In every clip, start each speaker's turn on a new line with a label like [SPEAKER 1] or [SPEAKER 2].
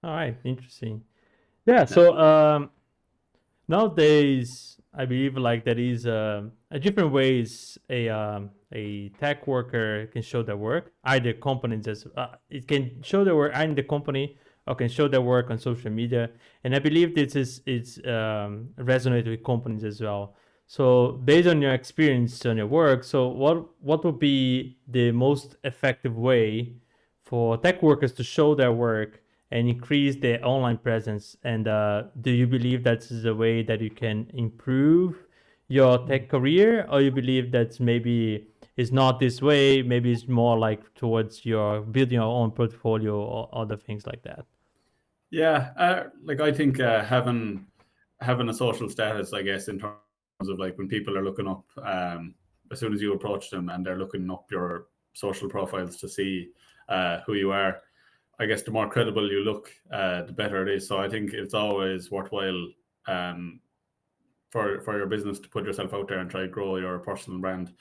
[SPEAKER 1] All right, interesting. Yeah,
[SPEAKER 2] Yeah.
[SPEAKER 1] so nowadays I believe like there is a different ways a tech worker can show their work. Either companies as it can show their work in the company or can show their work on social media. And I believe this is it's resonate with companies as well. So based on your experience on your work, so what would be the most effective way for tech workers to show their work and increase their online presence? And do you believe that's the way that you can improve your tech career, or you believe that maybe it's not this way? Maybe it's more like towards your building your own portfolio or other things like that.
[SPEAKER 2] Yeah, like I think having a social status, I guess, in terms of like when people are looking up, as soon as you approach them and they're looking up your social profiles to see who you are, I guess the more credible you look, the better it is. So I think it's always worthwhile um, for your business to put yourself out there and try to grow your personal brand.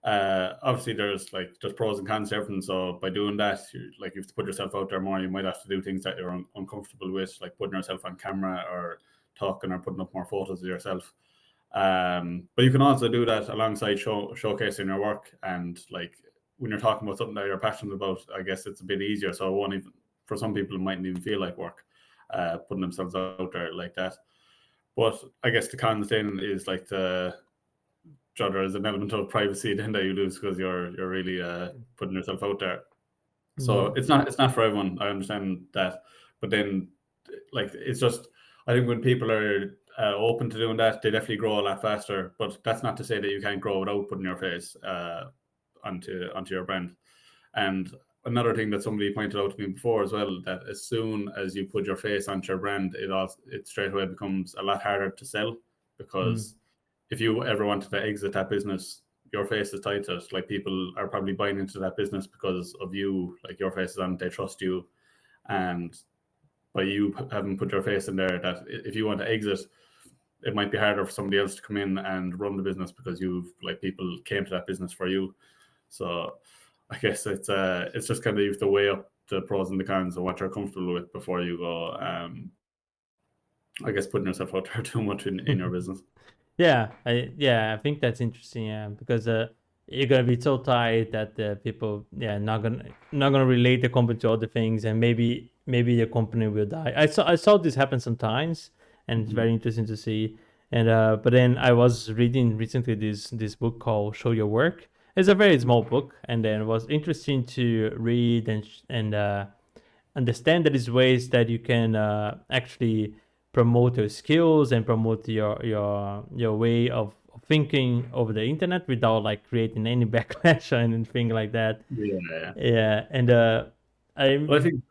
[SPEAKER 2] Obviously, there's pros and cons to everything. So by doing that, like you have to put yourself out there more. You might have to do things that you're uncomfortable with, like putting yourself on camera or talking or putting up more photos of yourself. But you can also do that alongside showcasing your work, and like when you're talking about something that you're passionate about, I guess it's a bit easier. So it won't even for some people it mightn't even feel like work, putting themselves out there like that. But I guess the con thing is like there is an element of privacy then that you lose because you're really putting yourself out there. So
[SPEAKER 1] Yeah.
[SPEAKER 2] it's not for everyone. I understand that, but then like it's just I think when people are open to doing that, they definitely grow a lot faster. But that's not to say that you can't grow without putting your face onto your brand. And another thing that somebody pointed out to me before as well, that as soon as you put your face onto your brand, it straight away becomes a lot harder to sell
[SPEAKER 1] Mm.
[SPEAKER 2] because if you ever wanted to exit that business, your face is tied to it. Like people are probably buying into that business because of you. Like your face is on, they trust you, and by you having put your face in there, that if you want to exit, it might be harder for somebody else to come in and run the business because you've like people came to that business for you. So I guess it's just kind of you have to weigh up the pros and the cons of what you're comfortable with before you go. I guess putting yourself out there too much in your business.
[SPEAKER 1] Yeah, I think that's interesting. Yeah, because you're gonna be so tired that people, yeah, not gonna relate the company to other things, and maybe the company will die. I saw this happen sometimes, and it's
[SPEAKER 2] Mm-hmm.
[SPEAKER 1] very interesting to see. And but then I was reading recently this book called Show Your Work. It's a very small book, and then it was interesting to read and understand that there's ways that you can actually promote your skills and promote your way of thinking over the internet without like creating any backlash or anything like that.
[SPEAKER 2] Yeah,
[SPEAKER 1] Yeah, and
[SPEAKER 2] but
[SPEAKER 1] I'm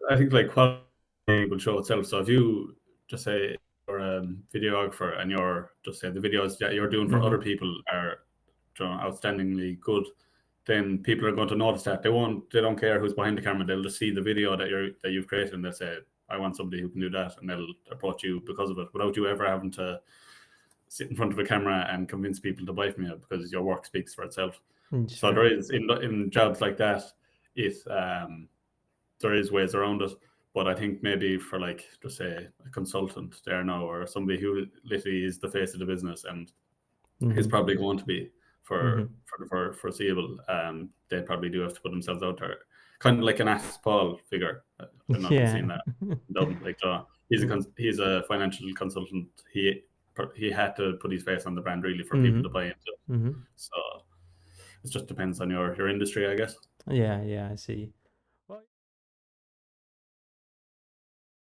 [SPEAKER 2] I think like quality will show itself. So if you just say you're a videographer and you're just say the videos that you're doing for other
[SPEAKER 1] mhm.
[SPEAKER 2] people are outstandingly good, then people are going to notice that. They don't care who's behind the camera. They'll just see the video that you've created and they'll say, I want somebody who can do that, and they'll approach you because of it without you ever having to sit in front of a camera and convince people to buy from you because your work speaks for itself. So
[SPEAKER 1] Sure.
[SPEAKER 2] there is in jobs like that, it there is ways around it. But I think maybe for like just say a consultant there now or somebody who literally is the face of the business and is
[SPEAKER 1] Hmm.
[SPEAKER 2] probably going to be
[SPEAKER 1] Hmm.
[SPEAKER 2] for foreseeable. They probably do have to put themselves out there, kind of like an Ask Paul figure. I don't know if you've
[SPEAKER 1] Yeah.
[SPEAKER 2] seen that. In Dublin, like he's
[SPEAKER 1] Mm-hmm.
[SPEAKER 2] he's a financial consultant. He had to put his face on the brand really for people to
[SPEAKER 1] Hmm.
[SPEAKER 2] buy into it. So it just depends on your industry, I guess.
[SPEAKER 1] Yeah, I see.